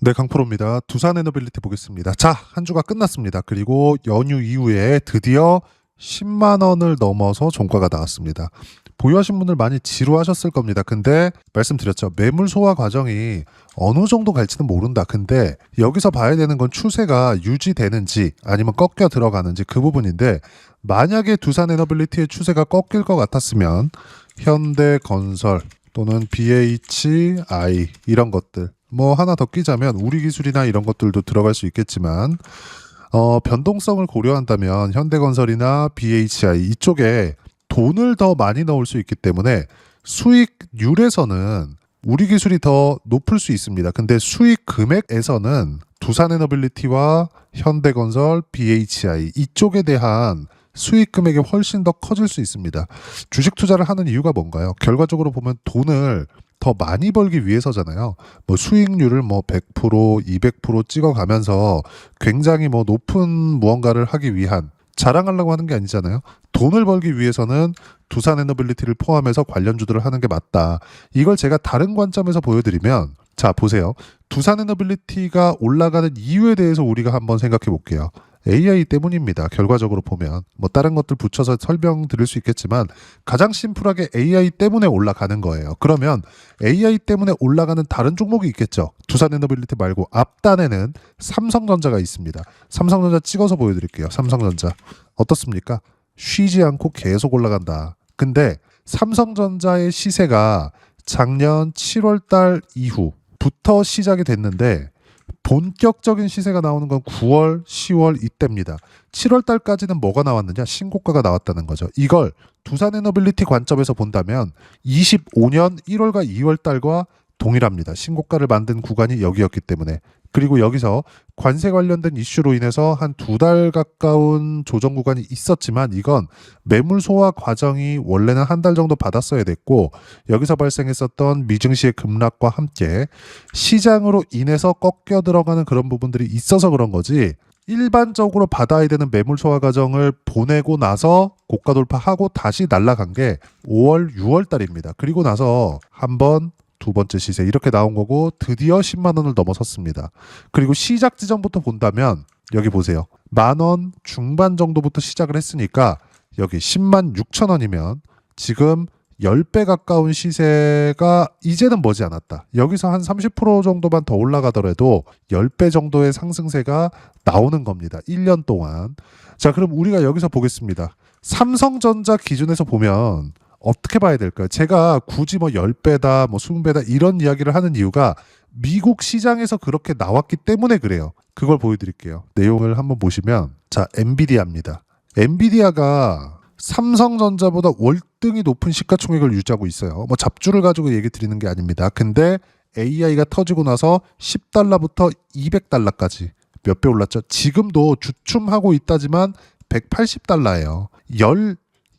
네, 강프로입니다. 두산에너빌리티 보겠습니다. 자, 한 주가 끝났습니다. 그리고 연휴 이후에 드디어 10만 원을 넘어서 종가가 나왔습니다. 보유하신 분들 많이 지루하셨을 겁니다. 근데 말씀드렸죠. 매물 소화 과정이 어느 정도 갈지는 모른다. 근데 여기서 봐야 되는 건 추세가 유지되는지 아니면 꺾여 들어가는지 그 부분인데, 만약에 두산에너빌리티의 추세가 꺾일 것 같았으면 현대건설 또는 BHI 이런 것들, 뭐 하나 더 끼자면 우리기술이나 이런 것들도 들어갈 수 있겠지만, 변동성을 고려한다면 현대건설이나 BHI 이쪽에 돈을 더 많이 넣을 수 있기 때문에 수익률에서는 우리기술이 더 높을 수 있습니다. 근데 수익 금액에서는 두산에너빌리티와 현대건설, BHI 이쪽에 대한 수익 금액이 훨씬 더 커질 수 있습니다. 주식 투자를 하는 이유가 뭔가요? 결과적으로 보면 돈을 더 많이 벌기 위해서잖아요. 뭐 수익률을 뭐 100%, 200% 찍어가면서 굉장히 뭐 높은 무언가를 하기 위한, 자랑하려고 하는 게 아니잖아요. 돈을 벌기 위해서는 두산에너빌리티를 포함해서 관련주들을 하는 게 맞다. 이걸 제가 다른 관점에서 보여드리면, 자 보세요. 두산에너빌리티가 올라가는 이유에 대해서 우리가 한번 생각해 볼게요. AI 때문입니다. 결과적으로 보면 뭐 다른 것들 붙여서 설명드릴 수 있겠지만 가장 심플하게 AI 때문에 올라가는 거예요. 그러면 AI 때문에 올라가는 다른 종목이 있겠죠. 두산에너빌리티 말고 앞단에는 삼성전자가 있습니다. 삼성전자 찍어서 보여드릴게요. 삼성전자 어떻습니까? 쉬지 않고 계속 올라간다. 근데 삼성전자의 시세가 작년 7월 달 이후부터 시작이 됐는데 본격적인 시세가 나오는 건 9월, 10월 이때입니다. 7월 달까지는 뭐가 나왔느냐? 신고가가 나왔다는 거죠. 이걸 두산에너빌리티 관점에서 본다면 25년 1월과 2월 달과 동일합니다. 신고가를 만든 구간이 여기였기 때문에. 그리고 여기서 관세 관련된 이슈로 인해서 한 2달 가까운 조정 구간이 있었지만, 이건 매물 소화 과정이 원래는 한 달 정도 받았어야 됐고, 여기서 발생했었던 미증시의 급락과 함께 시장으로 인해서 꺾여 들어가는 그런 부분들이 있어서 그런 거지, 일반적으로 받아야 되는 매물 소화 과정을 보내고 나서 고가 돌파하고 다시 날아간 게 5월, 6월 달입니다. 그리고 나서 한번 두 번째 시세 이렇게 나온 거고 드디어 10만 원을 넘어섰습니다. 그리고 시작 지점부터 본다면 여기 보세요. 10,000원 중반 정도부터 시작을 했으니까 여기 10만 6천 원이면 지금 10배 가까운 시세가 이제는 머지 않았다. 여기서 한 30% 정도만 더 올라가더라도 10배 정도의 상승세가 나오는 겁니다. 1년 동안. 자, 그럼 우리가 여기서 보겠습니다. 삼성전자 기준에서 보면 어떻게 봐야 될까요? 제가 굳이 뭐 10배다, 뭐 20배다 이런 이야기를 하는 이유가 미국 시장에서 그렇게 나왔기 때문에 그래요. 그걸 보여드릴게요. 내용을 한번 보시면, 자, 엔비디아입니다. 엔비디아가 삼성전자보다 월등히 높은 시가총액을 유지하고 있어요. 뭐 잡주를 가지고 얘기 드리는 게 아닙니다. 근데 AI가 터지고 나서 10달러부터 200달러까지 몇 배 올랐죠? 지금도 주춤하고 있다지만 180달러예요.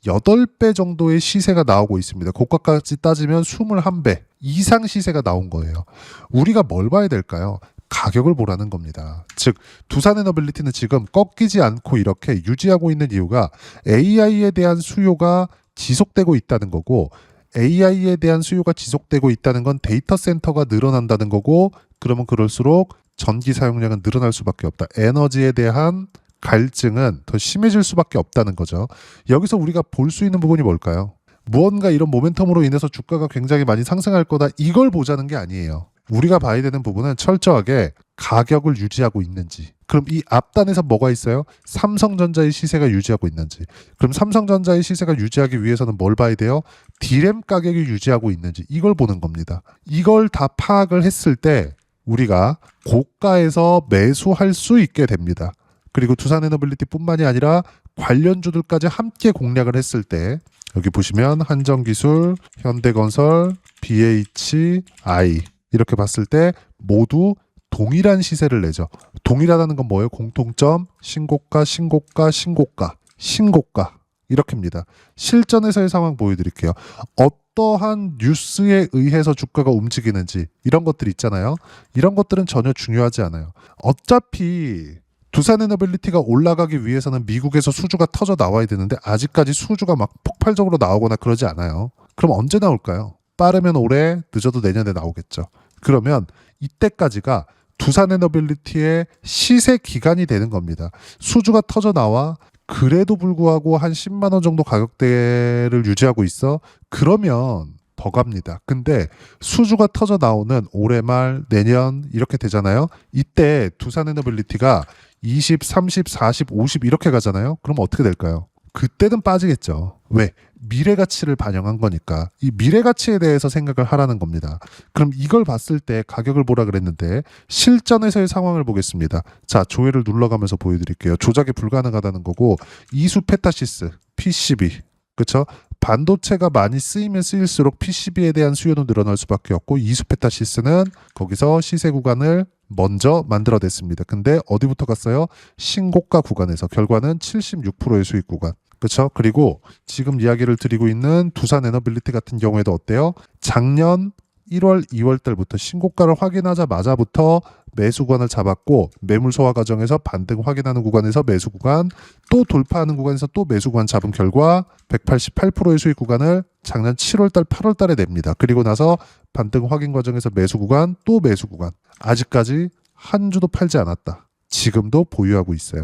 8배 정도의 시세가 나오고 있습니다. 고가까지 따지면 21배 이상 시세가 나온 거예요. 우리가 뭘 봐야 될까요? 가격을 보라는 겁니다. 즉 두산에너빌리티는 지금 꺾이지 않고 이렇게 유지하고 있는 이유가 AI에 대한 수요가 지속되고 있다는 거고, AI에 대한 수요가 지속되고 있다는 건 데이터 센터가 늘어난다는 거고, 그러면 그럴수록 전기 사용량은 늘어날 수밖에 없다. 에너지에 대한 갈증은 더 심해질 수밖에 없다는 거죠. 여기서 우리가 볼 수 있는 부분이 뭘까요? 무언가 이런 모멘텀으로 인해서 주가가 굉장히 많이 상승할 거다, 이걸 보자는 게 아니에요. 우리가 봐야 되는 부분은 철저하게 가격을 유지하고 있는지. 그럼 이 앞단에서 뭐가 있어요? 삼성전자의 시세가 유지하고 있는지. 그럼 삼성전자의 시세가 유지하기 위해서는 뭘 봐야 돼요? D램 가격이 유지하고 있는지. 이걸 보는 겁니다. 이걸 다 파악을 했을 때 우리가 고가에서 매수할 수 있게 됩니다. 그리고 두산에너빌리티 뿐만이 아니라 관련주들까지 함께 공략을 했을 때 여기 보시면 한정기술, 현대건설, BHI 이렇게 봤을 때 모두 동일한 시세를 내죠. 동일하다는 건 뭐예요? 공통점, 신고가, 신고가, 신고가, 신고가 이렇게입니다. 실전에서의 상황 보여드릴게요. 어떠한 뉴스에 의해서 주가가 움직이는지 이런 것들 있잖아요. 이런 것들은 전혀 중요하지 않아요. 어차피 두산에너빌리티가 올라가기 위해서는 미국에서 수주가 터져 나와야 되는데 아직까지 수주가 막 폭발적으로 나오거나 그러지 않아요. 그럼 언제 나올까요? 빠르면 올해, 늦어도 내년에 나오겠죠. 그러면 이때까지가 두산에너빌리티의 시세 기간이 되는 겁니다. 수주가 터져 나와 그래도 불구하고 한 10만 원 정도 가격대를 유지하고 있어. 그러면 더 갑니다. 근데 수주가 터져 나오는 올해 말 내년 이렇게 되잖아요. 이때 두산에너빌리티가 20, 30, 40, 50 이렇게 가잖아요. 그럼 어떻게 될까요? 그때는 빠지겠죠. 왜? 미래 가치를 반영한 거니까. 이 미래 가치에 대해서 생각을 하라는 겁니다. 그럼 이걸 봤을 때 가격을 보라 그랬는데 실전에서의 상황을 보겠습니다. 자, 조회를 눌러가면서 보여드릴게요. 조작이 불가능하다는 거고 이수 페타시스, PCB, 그렇죠? 반도체가 많이 쓰이면 쓰일수록 PCB에 대한 수요는 늘어날 수밖에 없고 이수 페타시스는 거기서 시세 구간을 먼저 만들어냈습니다. 근데 어디부터 갔어요? 신고가 구간에서 결과는 76%의 수익 구간. 그렇죠? 그리고 지금 이야기를 드리고 있는 두산에너빌리티 같은 경우에도 어때요? 작년 1월, 2월 달부터 신고가를 확인하자마자부터 매수 구간을 잡았고 매물 소화 과정에서 반등 확인하는 구간에서 매수 구간 또 돌파하는 구간에서 또 매수 구간 잡은 결과 188%의 수익 구간을 작년 7월 달, 8월 달에 냅니다. 그리고 나서 반등 확인 과정에서 매수 구간 또 매수 구간 아직까지 한 주도 팔지 않았다. 지금도 보유하고 있어요.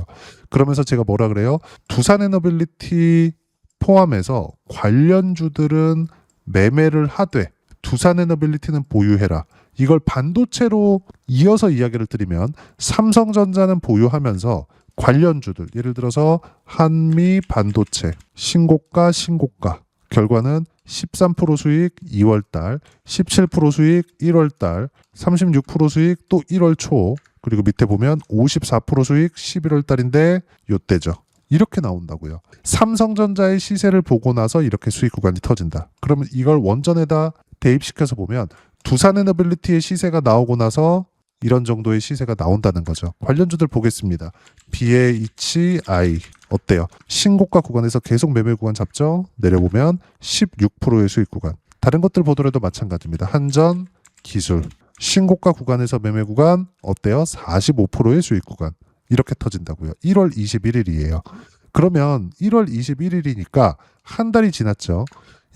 그러면서 제가 뭐라 그래요? 두산에너빌리티 포함해서 관련주들은 매매를 하되 두산에너빌리티는 보유해라. 이걸 반도체로 이어서 이야기를 드리면 삼성전자는 보유하면서 관련주들 예를 들어서 한미 반도체 신고가 결과는 13% 수익 2월달 17% 수익 1월달 36% 수익 또 1월 초 그리고 밑에 보면 54% 수익 11월달인데 요때죠. 이렇게 나온다고요. 삼성전자의 시세를 보고 나서 이렇게 수익 구간이 터진다. 그러면 이걸 원전에다 대입시켜서 보면 두산에너빌리티의 시세가 나오고 나서 이런 정도의 시세가 나온다는 거죠. 관련주들 보겠습니다. BHI 어때요? 신고가 구간에서 계속 매매 구간 잡죠? 내려보면 16%의 수익 구간. 다른 것들 보더라도 마찬가지입니다. 한전, 기술. 신고가 구간에서 매매 구간 어때요? 45%의 수익 구간. 이렇게 터진다고요. 1월 21일이에요. 그러면 1월 21일이니까 한 달이 지났죠.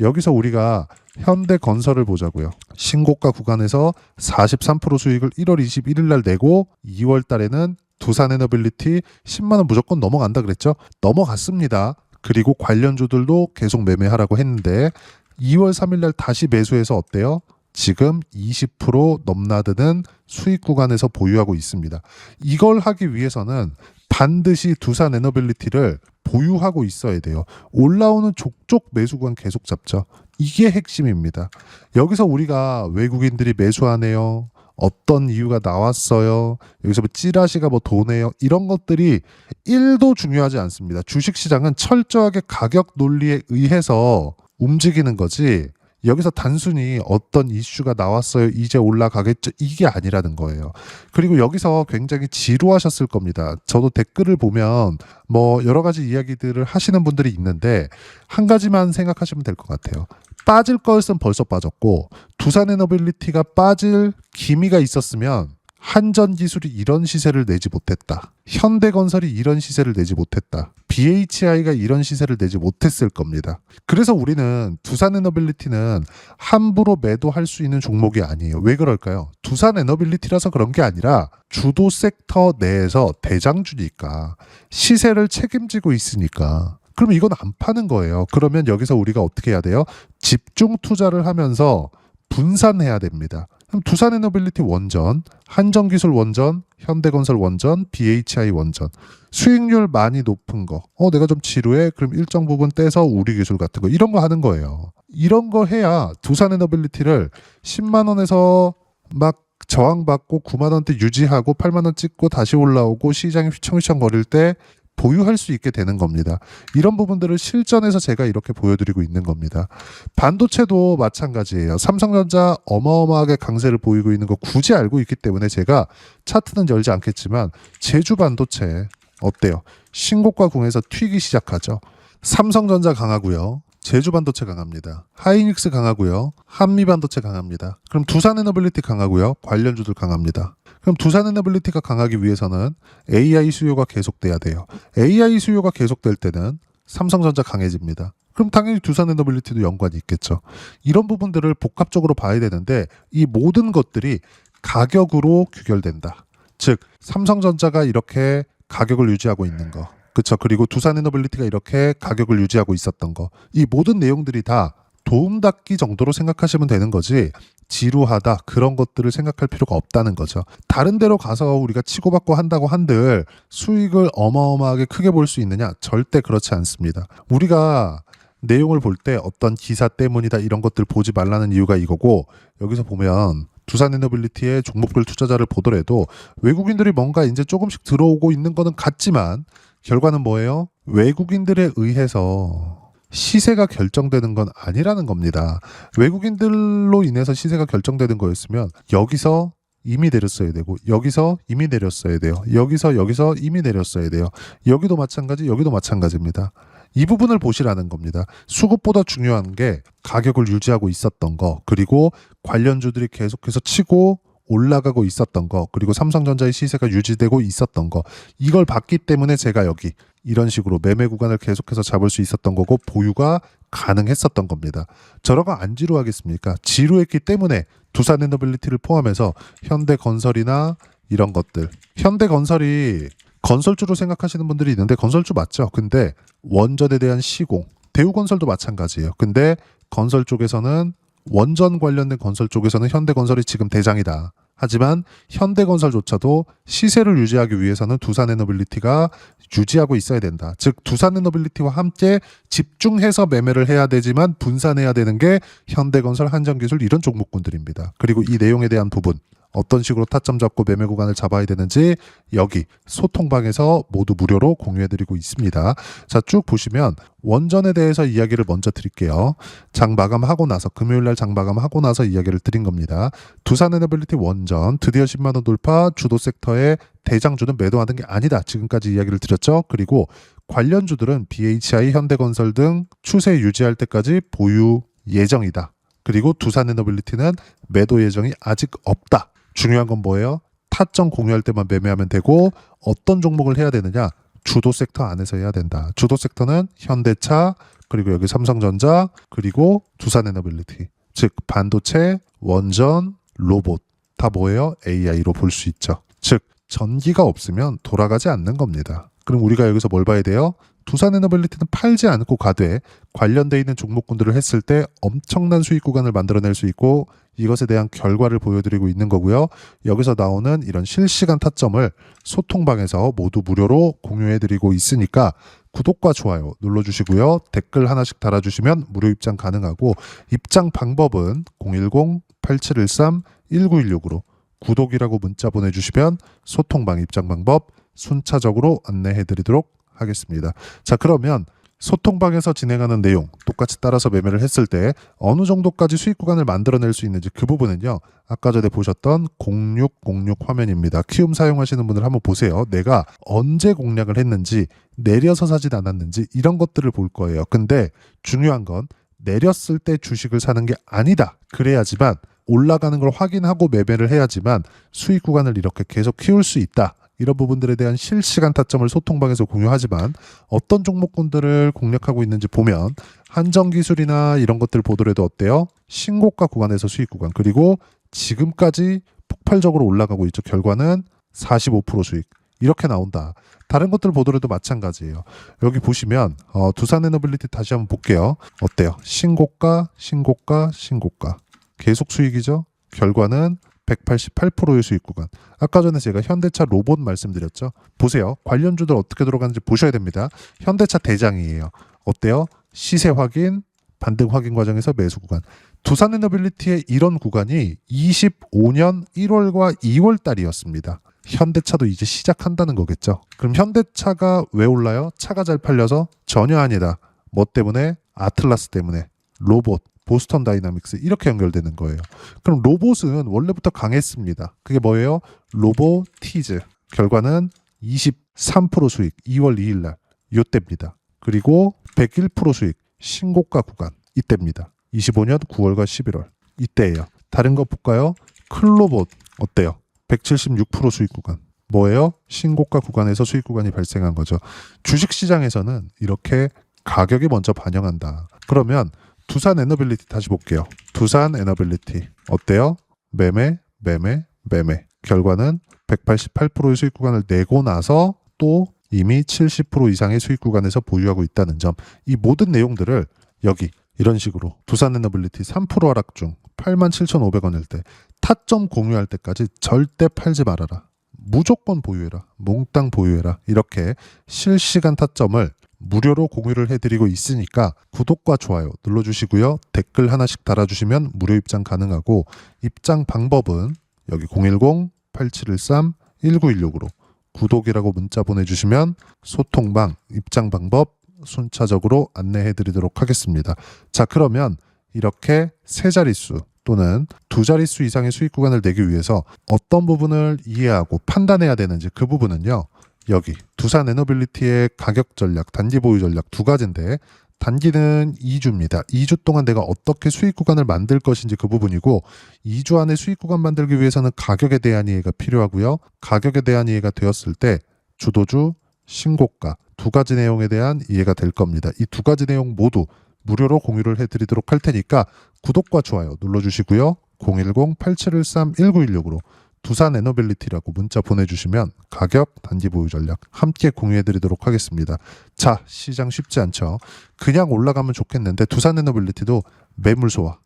여기서 우리가 현대건설을 보자고요. 신고가 구간에서 43% 수익을 1월 21일 날 내고 2월 달에는 두산에너빌리티 10만 원 무조건 넘어간다 그랬죠. 넘어갔습니다. 그리고 관련주들도 계속 매매하라고 했는데 2월 3일 날 다시 매수해서 어때요? 지금 20% 넘나드는 수익 구간에서 보유하고 있습니다. 이걸 하기 위해서는 반드시 두산에너빌리티를 보유하고 있어야 돼요. 올라오는 족족 매수 구간 계속 잡죠. 이게 핵심입니다. 여기서 우리가 외국인들이 매수하네요. 어떤 이유가 나왔어요. 여기서 뭐 찌라시가 뭐 도네요. 이런 것들이 1도 중요하지 않습니다. 주식시장은 철저하게 가격 논리에 의해서 움직이는 거지 여기서 단순히 어떤 이슈가 나왔어요. 이제 올라가겠죠. 이게 아니라는 거예요. 그리고 여기서 굉장히 지루하셨을 겁니다. 저도 댓글을 보면 뭐 여러 가지 이야기들을 하시는 분들이 있는데 한 가지만 생각하시면 될 것 같아요. 빠질 것은 벌써 빠졌고 두산에너빌리티가 빠질 기미가 있었으면 한전기술이 이런 시세를 내지 못했다. 현대건설이 이런 시세를 내지 못했다. BHI가 이런 시세를 내지 못했을 겁니다. 그래서 우리는 두산에너빌리티는 함부로 매도할 수 있는 종목이 아니에요. 왜 그럴까요? 두산에너빌리티라서 그런 게 아니라 주도 섹터 내에서 대장주니까 시세를 책임지고 있으니까 그럼 이건 안 파는 거예요. 그러면 여기서 우리가 어떻게 해야 돼요? 집중 투자를 하면서 분산해야 됩니다. 그럼 두산에너빌리티 원전, 한전기술 원전, 현대건설 원전, BHI 원전 수익률 많이 높은 거 내가 좀 지루해? 그럼 일정 부분 떼서 우리기술 같은 거 이런 거 하는 거예요. 이런 거 해야 두산에너빌리티를 10만 원에서 막 저항받고 9만 원대 유지하고 8만 원 찍고 다시 올라오고 시장이 휘청휘청 거릴 때 보유할 수 있게 되는 겁니다. 이런 부분들을 실전에서 제가 이렇게 보여드리고 있는 겁니다. 반도체도 마찬가지예요. 삼성전자 어마어마하게 강세를 보이고 있는 거 굳이 알고 있기 때문에 제가 차트는 열지 않겠지만 제주 반도체 어때요? 신고가 궁에서 튀기 시작하죠. 삼성전자 강하고요. 제주 반도체 강합니다. 하이닉스 강하고요. 한미 반도체 강합니다. 그럼 두산에너빌리티 강하고요. 관련주들 강합니다. 그럼 두산에너빌리티가 강하기 위해서는 AI 수요가 계속돼야 돼요. AI 수요가 계속될 때는 삼성전자 강해집니다. 그럼 당연히 두산에너빌리티도 연관이 있겠죠. 이런 부분들을 복합적으로 봐야 되는데 이 모든 것들이 가격으로 규결된다. 즉 삼성전자가 이렇게 가격을 유지하고 있는 거, 그쵸? 그리고 두산에너빌리티가 이렇게 가격을 유지하고 있었던 거, 이 모든 내용들이 다 도움닫기 정도로 생각하시면 되는 거지 지루하다 그런 것들을 생각할 필요가 없다는 거죠. 다른 데로 가서 우리가 치고받고 한다고 한들 수익을 어마어마하게 크게 볼 수 있느냐? 절대 그렇지 않습니다. 우리가 내용을 볼 때 어떤 기사 때문이다 이런 것들 보지 말라는 이유가 이거고, 여기서 보면 두산에너빌리티의 종목별 투자자를 보더라도 외국인들이 뭔가 이제 조금씩 들어오고 있는 거는 같지만 결과는 뭐예요? 외국인들에 의해서 시세가 결정되는 건 아니라는 겁니다. 외국인들로 인해서 시세가 결정되는 거였으면 여기서 이미 내렸어야 되고 여기서 이미 내렸어야 돼요. 여기서 이미 내렸어야 돼요. 여기도 마찬가지, 여기도 마찬가지입니다. 이 부분을 보시라는 겁니다. 수급보다 중요한 게 가격을 유지하고 있었던 거, 그리고 관련주들이 계속해서 치고 올라가고 있었던 거, 그리고 삼성전자의 시세가 유지되고 있었던 거, 이걸 봤기 때문에 제가 여기 이런 식으로 매매 구간을 계속해서 잡을 수 있었던 거고 보유가 가능했었던 겁니다. 저러가 안 지루하겠습니까? 지루했기 때문에 두산에너빌리티를 포함해서 현대건설이나 이런 것들, 현대건설이 건설주로 생각하시는 분들이 있는데 건설주 맞죠? 근데 원전에 대한 시공, 대우건설도 마찬가지예요. 근데 건설 쪽에서는 원전 관련된 건설 쪽에서는 현대건설이 지금 대장이다. 하지만 현대건설조차도 시세를 유지하기 위해서는 두산에너빌리티가 유지하고 있어야 된다. 즉 두산에너빌리티와 함께 집중해서 매매를 해야 되지만 분산해야 되는 게 현대건설, 한전기술 이런 종목군들입니다. 그리고 이 내용에 대한 부분, 어떤 식으로 타점 잡고 매매 구간을 잡아야 되는지 여기 소통방에서 모두 무료로 공유해드리고 있습니다. 자, 쭉 보시면 원전에 대해서 이야기를 먼저 드릴게요. 장 마감하고 나서, 금요일날 장 마감하고 나서 이야기를 드린 겁니다. 두산에너빌리티 원전 드디어 10만원 돌파, 주도 섹터의 대장주는 매도하는 게 아니다. 지금까지 이야기를 드렸죠. 그리고 관련주들은 BHI, 현대건설 등 추세 유지할 때까지 보유 예정이다. 그리고 두산에너빌리티는 매도 예정이 아직 없다. 중요한 건 뭐예요? 타점 공유할 때만 매매하면 되고, 어떤 종목을 해야 되느냐? 주도 섹터 안에서 해야 된다. 주도 섹터는 현대차, 그리고 여기 삼성전자, 그리고 두산에너빌리티. 즉 반도체, 원전, 로봇 다 뭐예요? AI로 볼 수 있죠. 즉 전기가 없으면 돌아가지 않는 겁니다. 그럼 우리가 여기서 뭘 봐야 돼요? 두산에너빌리티는 팔지 않고 가되 관련돼 있는 종목군들을 했을 때 엄청난 수익 구간을 만들어낼 수 있고, 이것에 대한 결과를 보여드리고 있는 거고요. 여기서 나오는 이런 실시간 타점을 소통방에서 모두 무료로 공유해드리고 있으니까 구독과 좋아요 눌러주시고요. 댓글 하나씩 달아주시면 무료 입장 가능하고, 입장 방법은 010-8713-1916으로 구독이라고 문자 보내주시면 소통방 입장 방법 순차적으로 안내해드리도록 하겠습니다. 자, 그러면 소통방에서 진행하는 내용 똑같이 따라서 매매를 했을 때 어느 정도까지 수익 구간을 만들어낼 수 있는지, 그 부분은요 아까 전에 보셨던 0606 화면입니다. 키움 사용하시는 분들 한번 보세요. 내가 언제 공략을 했는지, 내려서 사진 않았는지 이런 것들을 볼 거예요. 근데 중요한 건 내렸을 때 주식을 사는 게 아니다. 그래야지만 올라가는 걸 확인하고 매매를 해야지만 수익 구간을 이렇게 계속 키울 수 있다. 이런 부분들에 대한 실시간 타점을 소통방에서 공유하지만 어떤 종목군들을 공략하고 있는지 보면 한전기술이나 이런 것들 보더라도 어때요? 신고가 구간에서 수익 구간, 그리고 지금까지 폭발적으로 올라가고 있죠. 결과는 45% 수익 이렇게 나온다. 다른 것들 보더라도 마찬가지예요. 여기 보시면 두산에너빌리티 다시 한번 볼게요. 어때요? 신고가, 신고가, 신고가 계속 수익이죠. 결과는 188%의 수익 구간. 아까 전에 제가 현대차 로봇 말씀드렸죠. 보세요. 관련주들 어떻게 들어가는지 보셔야 됩니다. 현대차 대장이에요. 어때요? 시세 확인, 반등 확인 과정에서 매수 구간. 두산에너빌리티의 이런 구간이 25년 1월과 2월 달이었습니다. 현대차도 이제 시작한다는 거겠죠. 그럼 현대차가 왜 올라요? 차가 잘 팔려서? 전혀 아니다. 뭐 때문에? 아틀라스 때문에. 로봇, 보스턴 다이나믹스 이렇게 연결되는 거예요. 그럼 로봇은 원래부터 강했습니다. 그게 뭐예요? 로보티즈. 결과는 23% 수익 2월 2일 날 이때입니다. 그리고 101% 수익 신고가 구간 이때입니다. 25년 9월과 11월 이때예요. 다른 거 볼까요? 클로봇 어때요? 176% 수익 구간. 뭐예요? 신고가 구간에서 수익 구간이 발생한 거죠. 주식시장에서는 이렇게 가격이 먼저 반영한다. 그러면 두산에너빌리티 다시 볼게요. 두산에너빌리티 어때요? 매매, 매매, 매매. 결과는 188%의 수익 구간을 내고 나서 또 이미 70% 이상의 수익 구간에서 보유하고 있다는 점, 이 모든 내용들을 여기 이런 식으로 두산에너빌리티 3% 하락 중 87,500원일 때 타점 공유할 때까지 절대 팔지 말아라, 무조건 보유해라, 몽땅 보유해라, 이렇게 실시간 타점을 무료로 공유를 해드리고 있으니까 구독과 좋아요 눌러주시고요. 댓글 하나씩 달아주시면 무료 입장 가능하고, 입장 방법은 여기 010-8713-1916으로 구독이라고 문자 보내주시면 소통방, 입장 방법 순차적으로 안내해드리도록 하겠습니다. 자, 그러면 이렇게 세 자릿수 또는 두 자릿수 이상의 수익 구간을 내기 위해서 어떤 부분을 이해하고 판단해야 되는지, 그 부분은요, 여기 두산에너빌리티의 가격 전략, 단기 보유 전략 두 가지인데, 단기는 2주입니다. 2주 동안 내가 어떻게 수익 구간을 만들 것인지 그 부분이고, 2주 안에 수익 구간 만들기 위해서는 가격에 대한 이해가 필요하고요. 가격에 대한 이해가 되었을 때 주도주, 신고가 두 가지 내용에 대한 이해가 될 겁니다. 이 두 가지 내용 모두 무료로 공유를 해드리도록 할 테니까 구독과 좋아요 눌러주시고요. 010-8713-1916으로 두산에너빌리티라고 문자 보내주시면 가격, 단기 보유 전략 함께 공유해드리도록 하겠습니다. 자, 시장 쉽지 않죠. 그냥 올라가면 좋겠는데 두산에너빌리티도 매물소와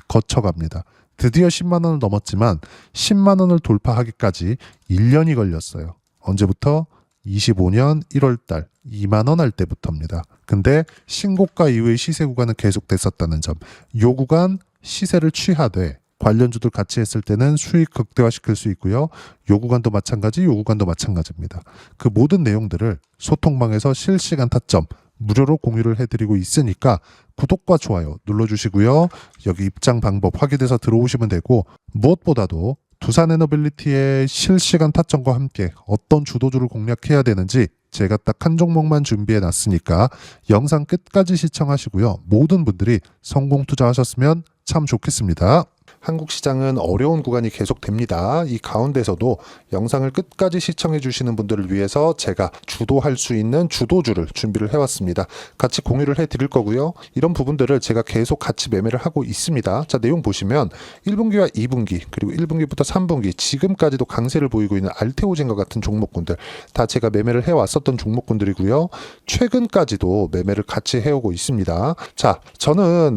거쳐갑니다. 드디어 10만 원을 넘었지만 10만 원을 돌파하기까지 1년이 걸렸어요. 언제부터? 25년 1월달 2만 원 할 때부터입니다. 근데 신고가 이후의 시세 구간은 계속됐었다는 점, 요 구간 시세를 취하되 관련주들 같이 했을 때는 수익 극대화시킬 수 있고요. 요 구간도 마찬가지입니다. 그 모든 내용들을 소통방에서 실시간 타점 무료로 공유를 해드리고 있으니까 구독과 좋아요 눌러주시고요. 여기 입장 방법 확인해서 들어오시면 되고, 무엇보다도 두산에너빌리티의 실시간 타점과 함께 어떤 주도주를 공략해야 되는지 제가 딱 한 종목만 준비해 놨으니까 영상 끝까지 시청하시고요. 모든 분들이 성공 투자하셨으면 참 좋겠습니다. 한국 시장은 어려운 구간이 계속됩니다. 이 가운데서도 영상을 끝까지 시청해 주시는 분들을 위해서 제가 주도할 수 있는 주도주를 준비를 해왔습니다. 같이 공유를 해드릴 거고요. 이런 부분들을 제가 계속 같이 매매를 하고 있습니다. 자, 내용 보시면 1분기와 2분기 그리고 1분기부터 3분기 지금까지도 강세를 보이고 있는 알테오젠과 같은 종목군들 다 제가 매매를 해왔었던 종목군들이고요. 최근까지도 매매를 같이 해오고 있습니다. 자, 저는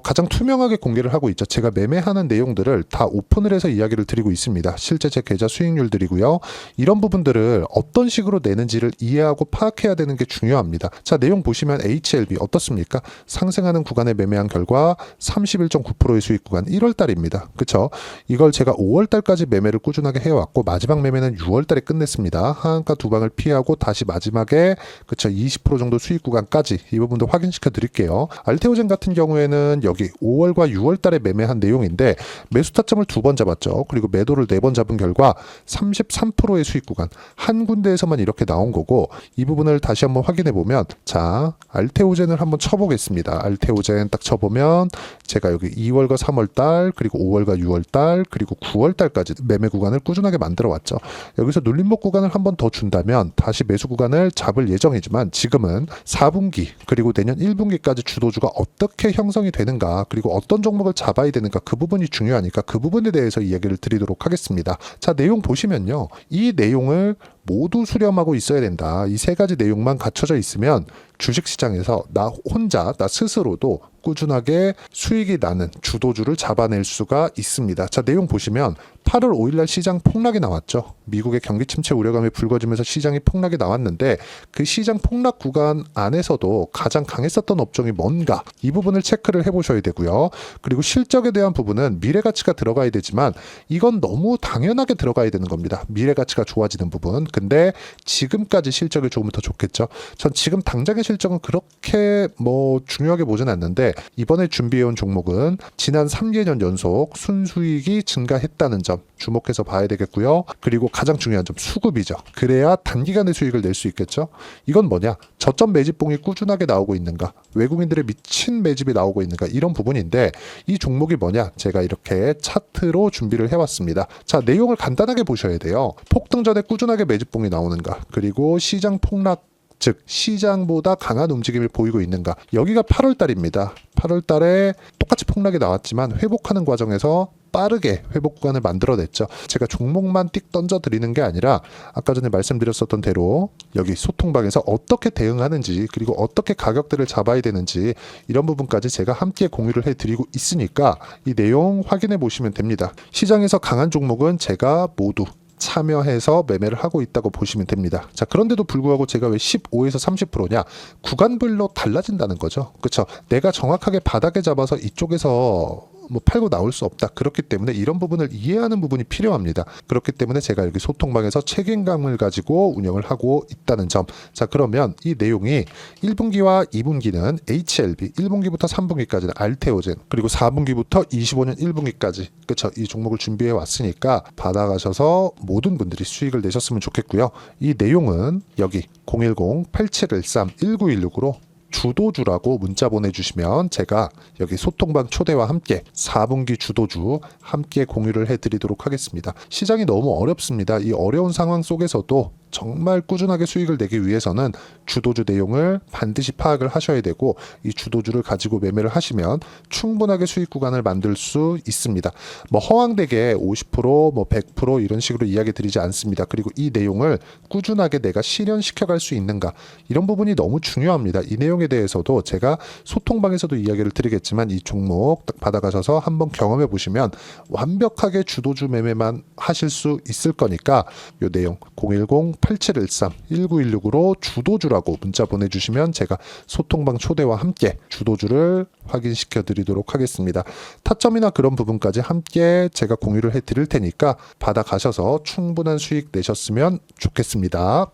가장 투명하게 공개를 하고 있죠. 제가 매매하는 내용들을 다 오픈을 해서 이야기를 드리고 있습니다. 실제 제 계좌 수익률들이고요. 이런 부분들을 어떤 식으로 내는지를 이해하고 파악해야 되는 게 중요합니다. 자, 내용 보시면 HLB 어떻습니까? 상승하는 구간에 매매한 결과 31.9%의 수익 구간 1월달입니다. 그쵸? 이걸 제가 5월달까지 매매를 꾸준하게 해왔고 마지막 매매는 6월달에 끝냈습니다. 하한가 두 방을 피하고 다시 마지막에 그쵸 20% 정도 수익 구간까지 이 부분도 확인시켜 드릴게요. 알테오젠 같은 경우에는 여기 5월과 6월달에 매매한 내용인데 매수 타점을 2번 잡았죠. 그리고 매도를 4번 잡은 결과 33%의 수익 구간 한 군데에서만 이렇게 나온 거고, 이 부분을 다시 한번 확인해 보면, 자, 알테오젠을 한번 쳐보겠습니다. 알테오젠 딱 쳐보면 제가 여기 2월과 3월달 그리고 5월과 6월달 그리고 9월달까지 매매 구간을 꾸준하게 만들어 왔죠. 여기서 눌림목 구간을 한번 더 준다면 다시 매수 구간을 잡을 예정이지만, 지금은 4분기 그리고 내년 1분기까지 주도주가 어떻게 형성이 되는가, 그리고 어떤 종목을 잡아야 되는가, 그 부분이 중요하니까 그 부분에 대해서 이야기를 드리도록 하겠습니다. 자, 내용 보시면요. 이 내용을 모두 수렴하고 있어야 된다. 이 세 가지 내용만 갖춰져 있으면 주식시장에서 나 혼자, 나 스스로도 꾸준하게 수익이 나는 주도주를 잡아낼 수가 있습니다. 자, 내용 보시면 8월 5일날 시장 폭락이 나왔죠. 미국의 경기 침체 우려감이 불거지면서 시장이 폭락이 나왔는데, 그 시장 폭락 구간 안에서도 가장 강했었던 업종이 뭔가, 이 부분을 체크를 해보셔야 되고요. 그리고 실적에 대한 부분은 미래가치가 들어가야 되지만 이건 너무 당연하게 들어가야 되는 겁니다. 미래가치가 좋아지는 부분. 근데 지금까지 실적이 조금 더 좋겠죠. 전 지금 당장의 실적은 그렇게 중요하게 보진 않는데, 이번에 준비해온 종목은 지난 3개년 연속 순수익이 증가했다는 점 주목해서 봐야 되겠고요. 그리고 가장 중요한 점, 수급이죠. 그래야 단기간에 수익을 낼 수 있겠죠. 이건 뭐냐? 저점 매집봉이 꾸준하게 나오고 있는가, 외국인들의 미친 매집이 나오고 있는가, 이런 부분인데, 이 종목이 뭐냐? 제가 이렇게 차트로 준비를 해왔습니다. 자, 내용을 간단하게 보셔야 돼요. 폭등 전에 꾸준하게 매집봉이 나오는가, 그리고 시장 폭락, 즉 시장보다 강한 움직임을 보이고 있는가. 여기가 8월 달입니다. 8월 달에 똑같이 폭락이 나왔지만 회복하는 과정에서 빠르게 회복 구간을 만들어냈죠. 제가 종목만 띡 던져드리는 게 아니라 아까 전에 말씀드렸었던 대로 여기 소통방에서 어떻게 대응하는지 그리고 어떻게 가격들을 잡아야 되는지 이런 부분까지 제가 함께 공유를 해드리고 있으니까 이 내용 확인해 보시면 됩니다. 시장에서 강한 종목은 제가 모두 참여해서 매매를 하고 있다고 보시면 됩니다. 자, 그런데도 불구하고 제가 왜 15에서 30%냐? 구간별로 달라진다는 거죠. 그렇죠? 내가 정확하게 바닥에 잡아서 이쪽에서 뭐 팔고 나올 수 없다. 그렇기 때문에 이런 부분을 이해하는 부분이 필요합니다. 그렇기 때문에 제가 여기 소통방에서 책임감을 가지고 운영을 하고 있다는 점. 자, 그러면 이 내용이 1분기와 2분기는 HLB, 1분기부터 3분기까지는 알테오젠, 그리고 4분기부터 25년 1분기까지 그렇죠. 이 종목을 준비해 왔으니까 받아가셔서 모든 분들이 수익을 내셨으면 좋겠고요. 이 내용은 여기 010-8713-1916으로 주도주라고 문자 보내주시면 제가 여기 소통방 초대와 함께 4분기 주도주 함께 공유를 해드리도록 하겠습니다. 시장이 너무 어렵습니다. 이 어려운 상황 속에서도 정말 꾸준하게 수익을 내기 위해서는 주도주 내용을 반드시 파악을 하셔야 되고 이 주도주를 가지고 매매를 하시면 충분하게 수익 구간을 만들 수 있습니다. 뭐 허황되게 50%, 뭐 100% 이런 식으로 이야기 드리지 않습니다. 그리고 이 내용을 꾸준하게 내가 실현시켜 갈 수 있는가 이런 부분이 너무 중요합니다. 이 내용에 대해서도 제가 소통방에서도 이야기를 드리겠지만 이 종목 딱 받아가셔서 한번 경험해 보시면 완벽하게 주도주 매매만 하실 수 있을 거니까 이 내용 010-8713-1916으로 주도주라고 문자 보내주시면 제가 소통방 초대와 함께 주도주를 확인시켜 드리도록 하겠습니다. 타점이나 그런 부분까지 함께 제가 공유를 해 드릴 테니까 받아가셔서 충분한 수익 내셨으면 좋겠습니다.